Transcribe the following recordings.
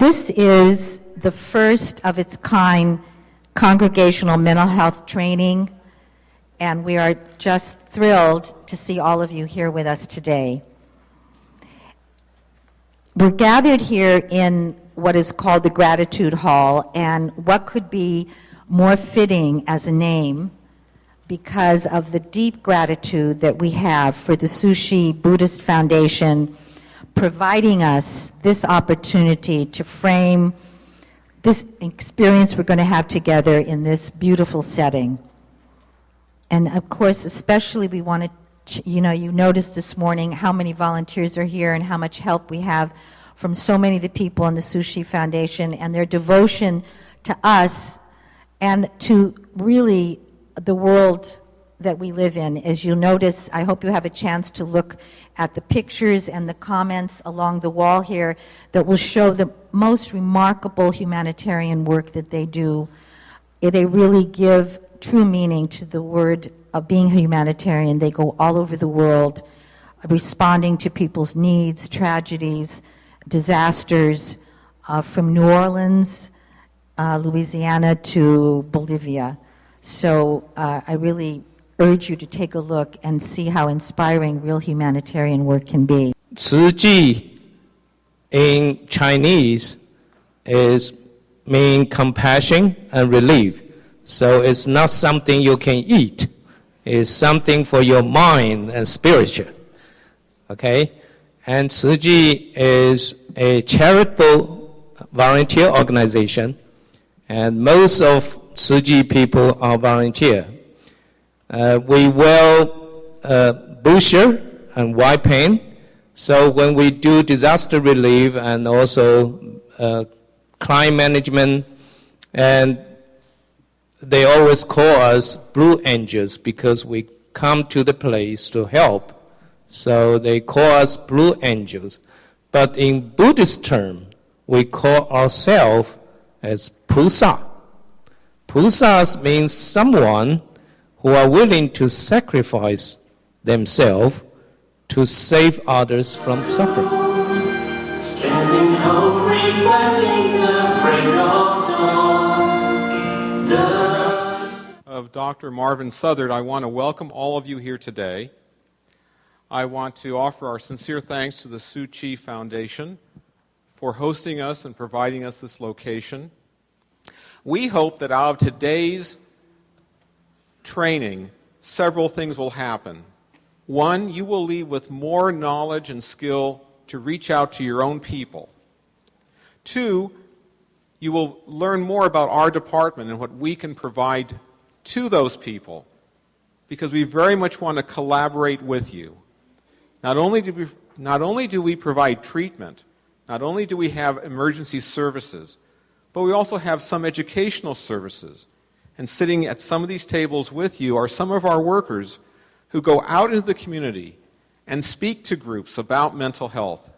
This is the first of its kind congregational mental health training, and we are just thrilled to see all of you here with us today. We're gathered here in what is called the Gratitude Hall, and what could be more fitting as a name because of the deep gratitude that we have for the Tzu Chi Buddhist Foundation providing us this opportunity to frame this experience we're going to have together in this beautiful setting. And of course, especially we want to, you noticed this morning how many volunteers are here and how much help we have from so many of the people in the Tzu Chi Foundation and their devotion to us and to really the world that we live in. As you'll notice, I hope you have a chance to look at the pictures and the comments along the wall here that will show the most remarkable humanitarian work that they do. They really give true meaning to the word of being a humanitarian. They go all over the world responding to people's needs, tragedies, disasters, from New Orleans, Louisiana to Bolivia. So I really urge you to take a look and see how inspiring real humanitarian work can be. Tzu Chi in Chinese means compassion and relief. So it's not something you can eat. It's something for your mind and spiritual. Okay? And Tzu Chi is a charitable volunteer organization, and most of Tzu Chi people are volunteer. We wear busher and white paint, so when we do disaster relief and also crime management, and they always call us Blue Angels because we come to the place to help. So they call us Blue Angels. But in Buddhist term, we call ourselves as Pusa. Pusas means someone who are willing to sacrifice themselves to save others from suffering. Standing home, reflecting the break of dawn. Of Dr. Marvin Southard, I want to welcome all of you here today. I want to offer our sincere thanks to the Tzu Chi Foundation for hosting us and providing us this location. We hope that out of today's training, several things will happen. One, you will leave with more knowledge and skill to reach out to your own people. Two, you will learn more about our department and what we can provide to those people, because we very much want to collaborate with you. Not only do we provide treatment, not only do we have emergency services, but we also have some educational services. And sitting at some of these tables with you are some of our workers who go out into the community and speak to groups about mental health,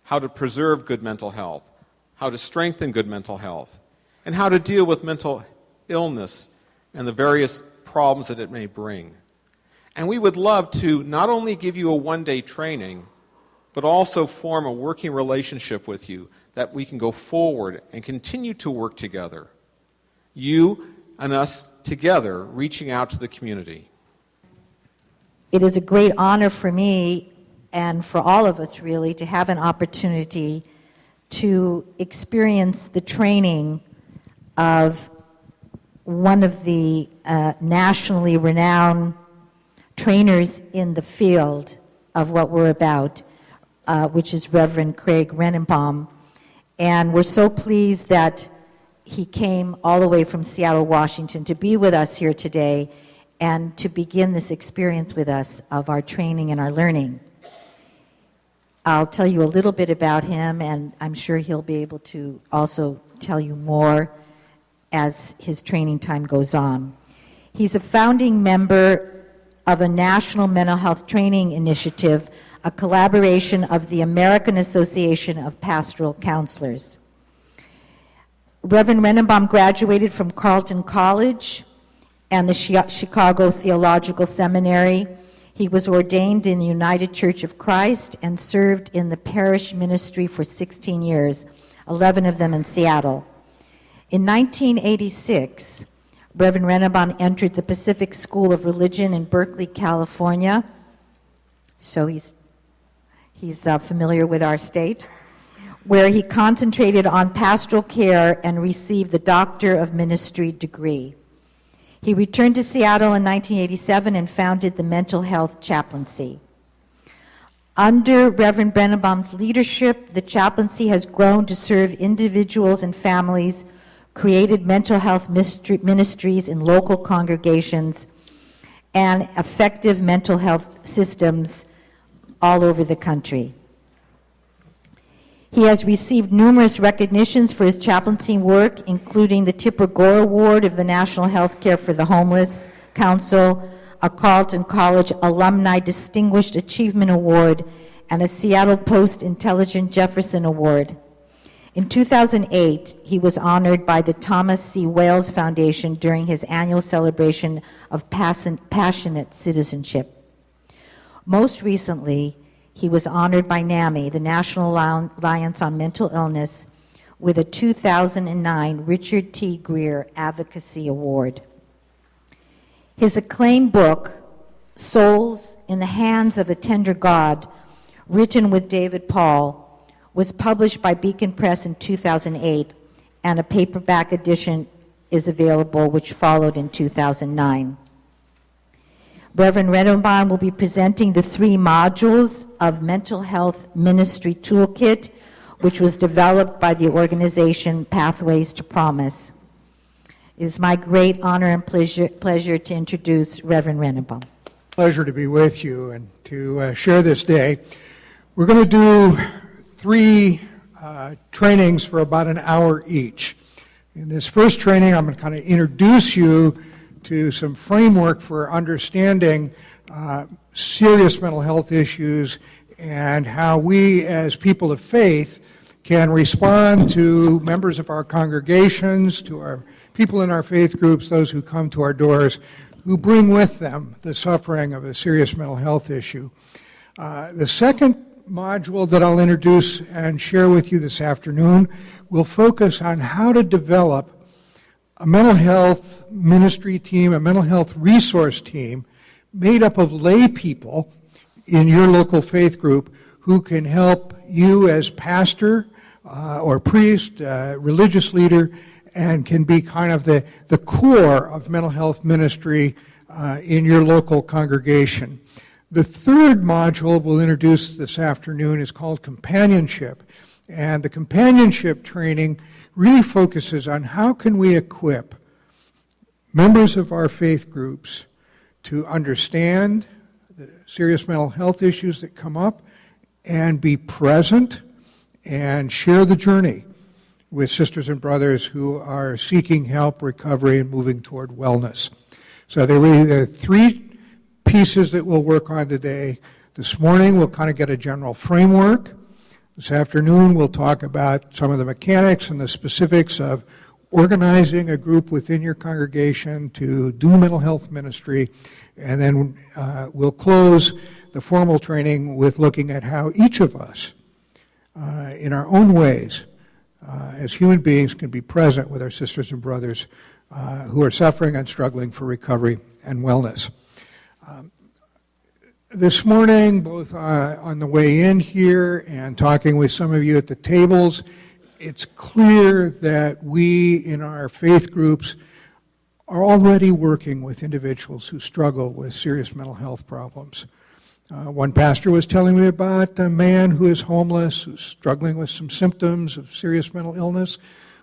how to preserve good mental health, how to strengthen good mental health, and how to deal with mental illness and the various problems that it may bring. And we would love to not only give you a one-day training, but also form a working relationship with you that we can go forward and continue to work together. You and us together reaching out to the community. It is a great honor for me and for all of us really to have an opportunity to experience the training of one of the nationally renowned trainers in the field of what we're about, which is Reverend Craig Renenbaum. And we're so pleased that he came all the way from Seattle, Washington to be with us here today and to begin this experience with us of our training and our learning. I'll tell you a little bit about him, and I'm sure he'll be able to also tell you more as his training time goes on. He's a founding member of a national mental health training initiative, a collaboration of the American Association of Pastoral Counselors. Reverend Renenbaum graduated from Carleton College and the Chicago Theological Seminary. He was ordained in the United Church of Christ and served in the parish ministry for 16 years, 11 of them in Seattle. In 1986, Reverend Renenbaum entered the Pacific School of Religion in Berkeley, California. So he's familiar with our state, where he concentrated on pastoral care and received the Doctor of Ministry degree. He returned to Seattle in 1987 and founded the Mental Health Chaplaincy. Under Reverend Renenbaum's leadership, the chaplaincy has grown to serve individuals and families, created mental health ministries in local congregations, and effective mental health systems all over the country. He has received numerous recognitions for his chaplaincy work, including the Tipper Gore Award of the National Healthcare for the Homeless Council, a Carleton College Alumni Distinguished Achievement Award, and a Seattle Post Intelligent Jefferson Award. In 2008, he was honored by the Thomas C. Wales Foundation during his annual celebration of passionate citizenship. Most recently, he was honored by NAMI, the National Alliance on Mental Illness, with a 2009 Richard T. Greer Advocacy Award. His acclaimed book, Souls in the Hands of a Tender God, written with David Paul, was published by Beacon Press in 2008, and a paperback edition is available, which followed in 2009. Reverend Renenbaum will be presenting the 3 modules of Mental Health Ministry Toolkit, which was developed by the organization Pathways to Promise. It is my great honor and pleasure to introduce Reverend Renenbaum. Pleasure to be with you and to share this day. We're going to do 3 trainings for about an hour each. In this first training, I'm going to kind of introduce you to some framework for understanding serious mental health issues and how we as people of faith can respond to members of our congregations, to our people in our faith groups, those who come to our doors, who bring with them the suffering of a serious mental health issue. The second module that I'll introduce and share with you this afternoon will focus on how to develop a mental health ministry team, a mental health resource team made up of lay people in your local faith group who can help you as pastor or priest, religious leader, and can be kind of the core of mental health ministry in your local congregation. The third module we'll introduce this afternoon is called Companionship. And the companionship training really focuses on how can we equip members of our faith groups to understand the serious mental health issues that come up and be present and share the journey with sisters and brothers who are seeking help, recovery, and moving toward wellness. So there are 3 pieces that we'll work on today. This morning we'll kind of get a general framework. This afternoon we'll talk about some of the mechanics and the specifics of organizing a group within your congregation to do mental health ministry. And then we'll close the formal training with looking at how each of us, in our own ways, as human beings, can be present with our sisters and brothers who are suffering and struggling for recovery and wellness. This morning, both on the way in here and talking with some of you at the tables, it's clear that we in our faith groups are already working with individuals who struggle with serious mental health problems. One pastor was telling me about a man who is homeless, who's struggling with some symptoms of serious mental illness,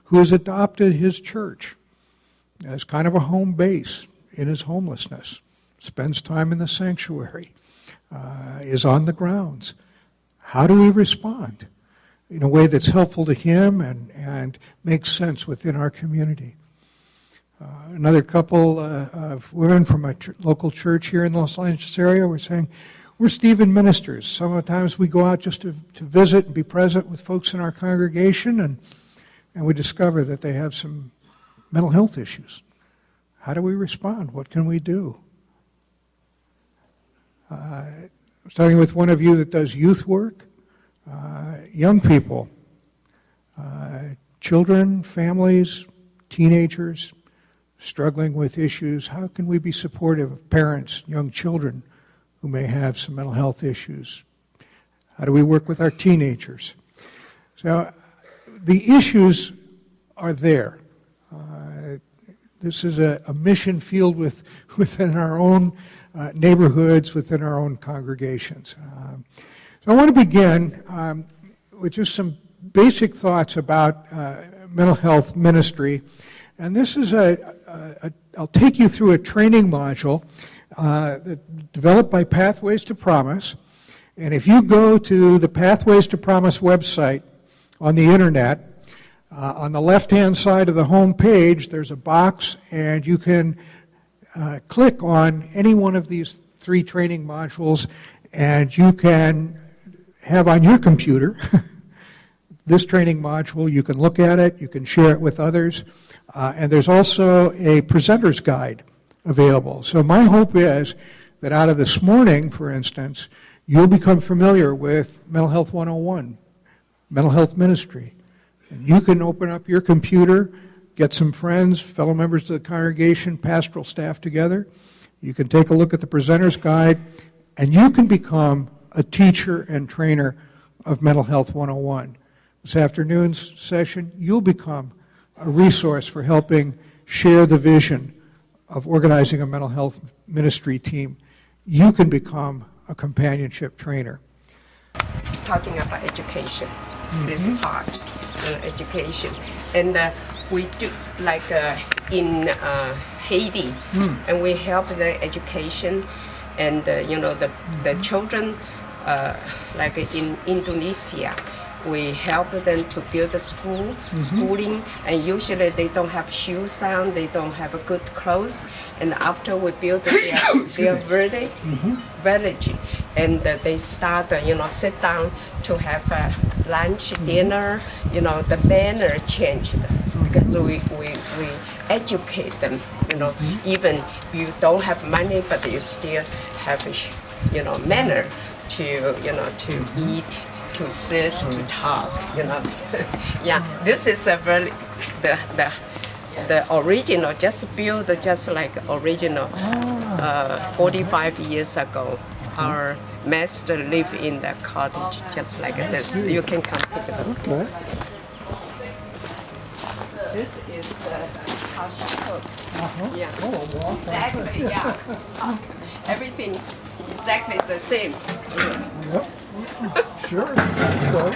who has adopted his church as kind of a home base in his homelessness, spends time in the sanctuary, is on the grounds. How do we respond in a way that's helpful to him and makes sense within our community? Another couple of women from a local church here in the Los Angeles area were saying, we're Stephen ministers. Sometimes we go out just to visit and be present with folks in our congregation, and we discover that they have some mental health issues. How do we respond? What can we do? I was talking with one of you that does youth work. Young people children, families, teenagers struggling with issues. How can we be supportive of parents, young children who may have some mental health issues? How do we work with our teenagers? So the issues are there. This is a mission field within our own neighborhoods, within our own congregations. So I want to begin with just some basic thoughts about mental health ministry. And this is I'll take you through a training module developed by Pathways to Promise. And if you go to the Pathways to Promise website on the internet, on the left-hand side of the home page, there's a box, and you can click on any one of these 3 training modules, and you can have on your computer this training module. You can look at it, you can share it with others, and there's also a presenter's guide available. So my hope is that out of this morning, for instance, you'll become familiar with Mental Health 101, mental health ministry. And you can open up your computer, get some friends, fellow members of the congregation, pastoral staff together. You can take a look at the presenter's guide, and you can become a teacher and trainer of Mental Health 101. This afternoon's session, you'll become a resource for helping share the vision of organizing a mental health ministry team. You can become a companionship trainer. Talking about education, this part, education. And we do, like in Haiti, and we help their education, and the children, like in Indonesia, we help them to build a school, schooling, and usually they don't have shoes on, they don't have good clothes, and after we build their village, and they start, sit down to have lunch, dinner, the manner changed, because we educate them, even you don't have money, but you still have, manner to eat, to sit, to talk, Yeah, this is a very, the original, just built just like original, 45 years ago. Our master lived in the cottage just like this. You can come take a look. Okay. This is how she cooks. Yeah. Oh, wow. Exactly, yeah. Everything exactly the same. Yep. Sure. Okay.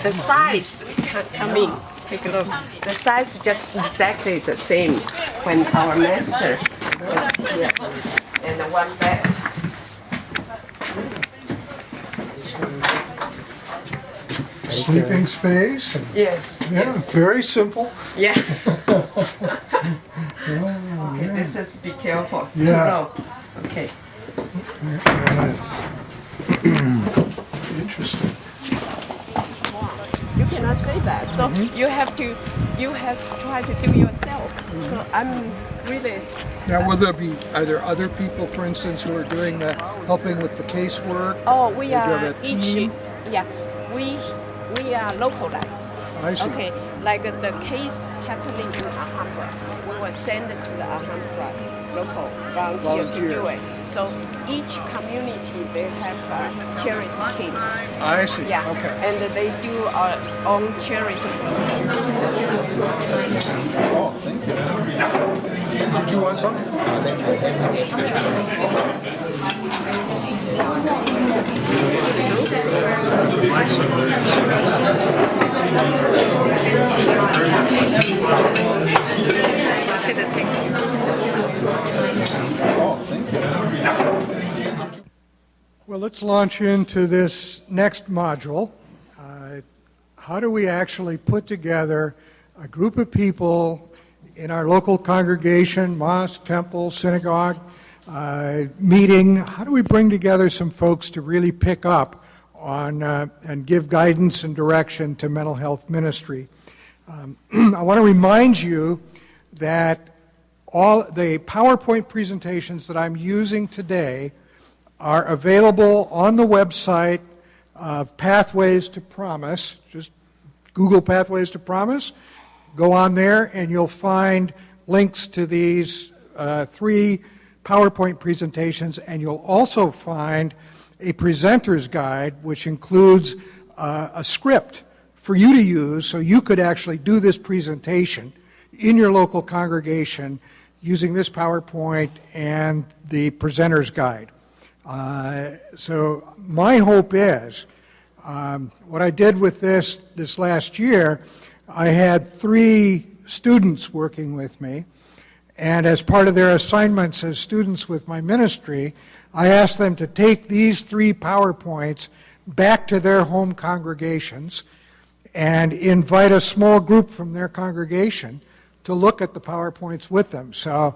The size, come in, take a look. The size is just exactly the same when our master was here. And the one bed. Sleeping space. Yes, Yeah, yes. very simple. Yeah. Okay, this is, be careful. Yeah. Too low. Okay. Yes. Interesting. You cannot say that. So you have to try to do yourself. So I'm really. Now, are there other people, for instance, who are doing helping with the casework? Oh, we Or do you are have a each. team? Yeah, we are localized. I see. Okay, like the case happening in Alhambra, we will send it to the Alhambra local volunteer to do it. So each community, they have a charity team. I see. Yeah, Okay. and they do our own charity. Oh, thank you. Did you want some? Should have taken. Oh, thank you. Well, let's launch into this next module. How do we actually put together a group of people in our local congregation, mosque, temple, synagogue, meeting? How do we bring together some folks to really pick up on and give guidance and direction to mental health ministry? I want to remind you that all the PowerPoint presentations that I'm using today are available on the website of Pathways to Promise. Just Google Pathways to Promise. Go on there and you'll find links to these 3 PowerPoint presentations, and you'll also find a presenter's guide which includes a script for you to use so you could actually do this presentation in your local congregation using this PowerPoint and the presenter's guide. So my hope is, what I did with this last year, I had 3 students working with me, and as part of their assignments as students with my ministry, I asked them to take these 3 PowerPoints back to their home congregations and invite a small group from their congregation to look at the PowerPoints with them. So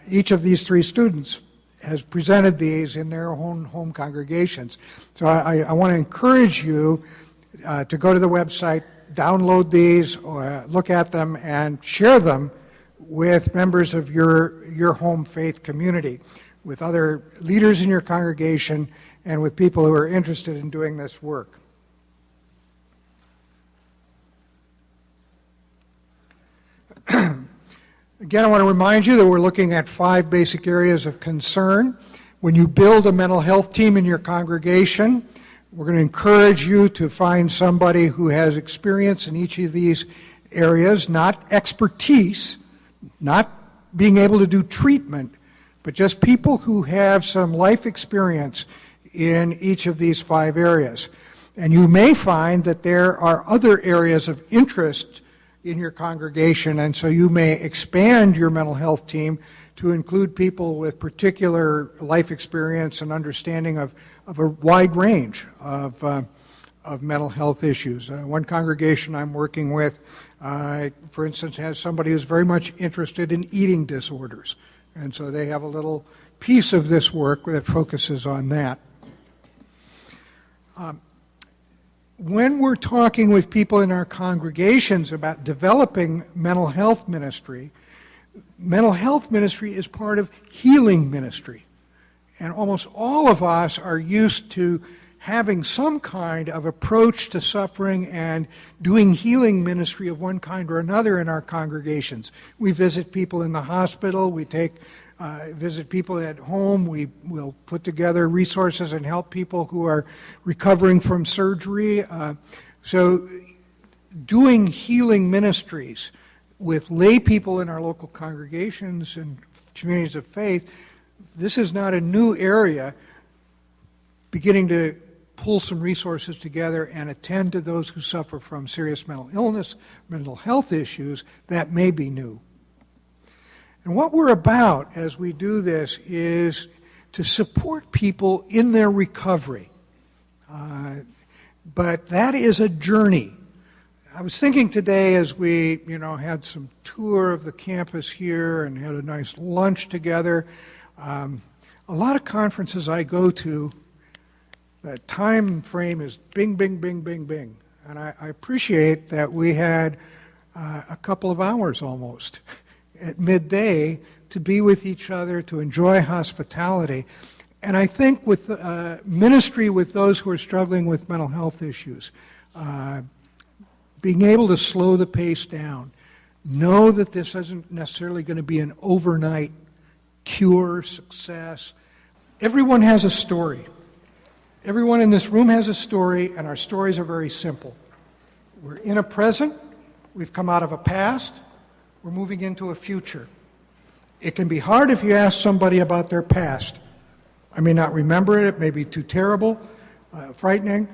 each of these 3 students has presented these in their own home congregations. So I want to encourage you to go to the website, download these, or look at them, and share them with members of your home faith community, with other leaders in your congregation, and with people who are interested in doing this work. Again, I want to remind you that we're looking at 5 basic areas of concern. When you build a mental health team in your congregation, we're going to encourage you to find somebody who has experience in each of these areas, not expertise, not being able to do treatment, but just people who have some life experience in each of these 5 areas. And you may find that there are other areas of interest in your congregation, and so you may expand your mental health team to include people with particular life experience and understanding of a wide range of mental health issues. One congregation I'm working with, for instance, has somebody who's very much interested in eating disorders, and so they have a little piece of this work that focuses on that. When we're talking with people in our congregations about developing mental health ministry is part of healing ministry. And almost all of us are used to having some kind of approach to suffering and doing healing ministry of one kind or another in our congregations. We visit people in the hospital, we visit people at home, we will put together resources and help people who are recovering from surgery. So doing healing ministries with lay people in our local congregations and communities of faith, this is not a new area. Beginning to pull some resources together and attend to those who suffer from serious mental illness, mental health issues, that may be new. And what we're about as we do this is to support people in their recovery. But that is a journey. I was thinking today as we, had some tour of the campus here and had a nice lunch together. A lot of conferences I go to, the time frame is bing, bing, bing, bing, bing. And I appreciate that we had a couple of hours almost at midday to be with each other, to enjoy hospitality. And I think with ministry with those who are struggling with mental health issues, being able to slow the pace down, know that this isn't necessarily going to be an overnight cure, success. Everyone has a story. Everyone in this room has a story, and our stories are very simple. We're in a present, we've come out of a past, we're moving into a future. It can be hard if you ask somebody about their past. I may not remember it, it may be too terrible, frightening.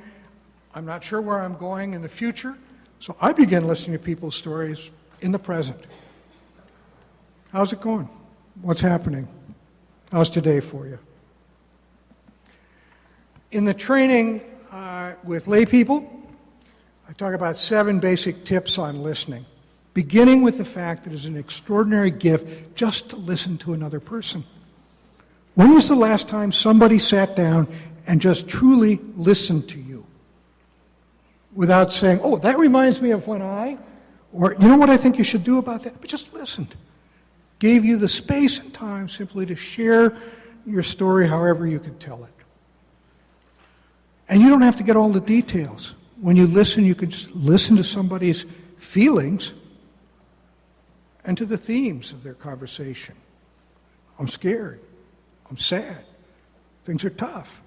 I'm not sure where I'm going in the future, so I begin listening to people's stories in the present. How's it going? What's happening? How's today for you? In the training with lay people, I talk about 7 basic tips on listening, beginning with the fact that it's an extraordinary gift just to listen to another person. When was the last time somebody sat down and just truly listened to you without saying, oh, that reminds me of when I, or you know what I think you should do about that, but just listened. gave you the space and time simply to share your story however you could tell it. And you don't have to get all the details. When you listen, you can just listen to somebody's feelings and to the themes of their conversation. I'm scared. I'm sad. Things are tough.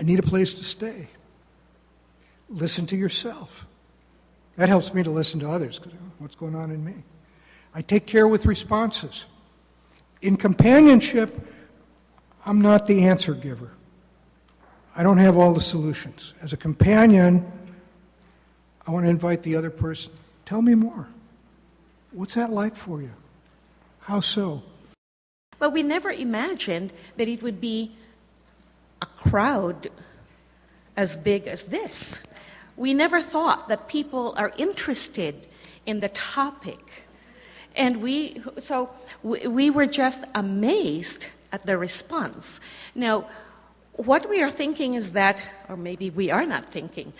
I need a place to stay. Listen to yourself. That helps me to listen to others, because what's going on in me? I take care with responses. In companionship, I'm not the answer giver. I don't have all the solutions. As a companion, I want to invite the other person. Tell me more. What's that like for you? How so? But we never imagined that it would be a crowd as big as this. We never thought that people are interested in the topic. And we were just amazed at the response. Now, what we are thinking is that, or maybe we are not thinking,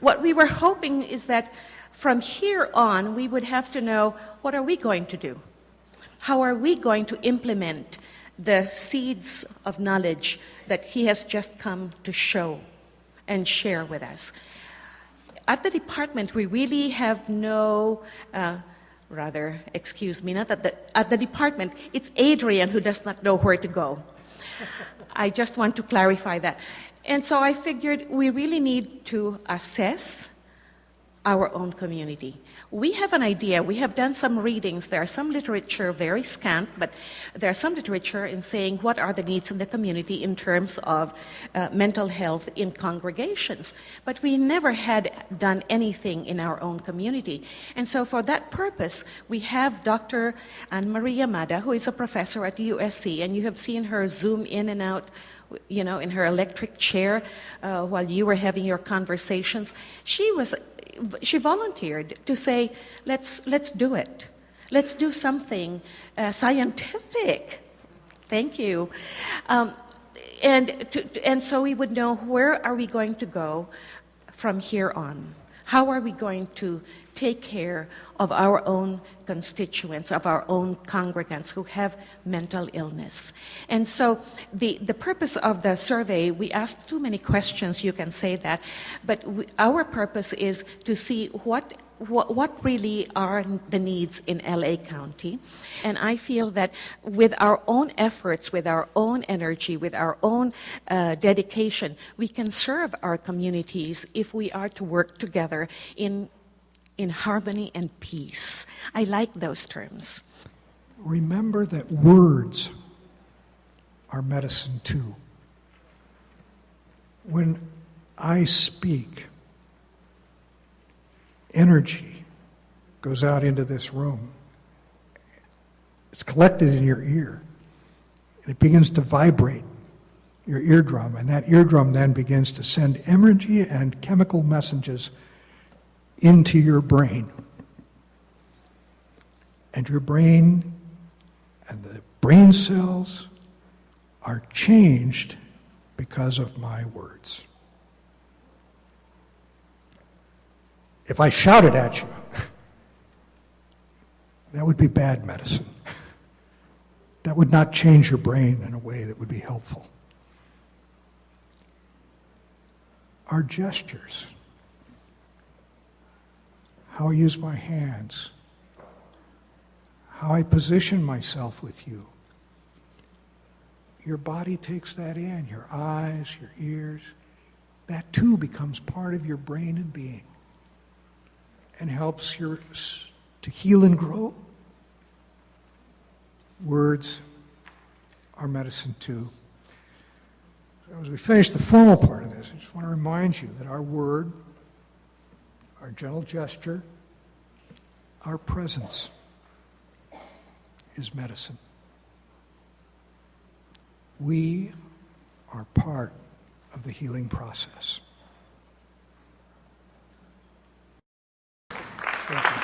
what we were hoping is that from here on, we would have to know, what are we going to do? How are we going to implement the seeds of knowledge that he has just come to show and share with us? At the department, we really have no, at the department, it's Adrian who does not know where to go. I just want to clarify that. And so I figured we really need to assess our own community. We have an idea. We have done some readings. There are some literature, very scant, but there's some literature in saying what are the needs in the community in terms of mental health in congregations. But we never had done anything in our own community. And so for that purpose, we have Dr. Anne Marie Yamada, who is a professor at USC, and you have seen her zoom in and out, you know, in her electric chair while you were having your conversations. She volunteered to say, let's do it. Let's do something scientific. Thank you. And so we would know, where are we going to go from here on? How are we going to take care of our own constituents, of our own congregants who have mental illness? And so the purpose of the survey, we asked too many questions, you can say that, but our purpose is to see what really are the needs in LA County. And I feel that with our own efforts, with our own energy, with our own dedication, we can serve our communities if we are to work together in harmony and peace. I like those terms. Remember that words are medicine too. When I speak, energy goes out into this room. It's collected in your ear. And it begins to vibrate your eardrum, and that eardrum then begins to send energy and chemical messages into your brain. And your brain and the brain cells are changed because of my words. If I shouted at you, that would be bad medicine. That would not change your brain in a way that would be helpful. Our gestures, how I use my hands, how I position myself with you. Your body takes that in, your eyes, your ears. That too becomes part of your brain and being and helps to heal and grow. Words are medicine too. So as we finish the formal part of this, I just want to remind you that our word, our gentle gesture, our presence is medicine. We are part of the healing process. Thank you.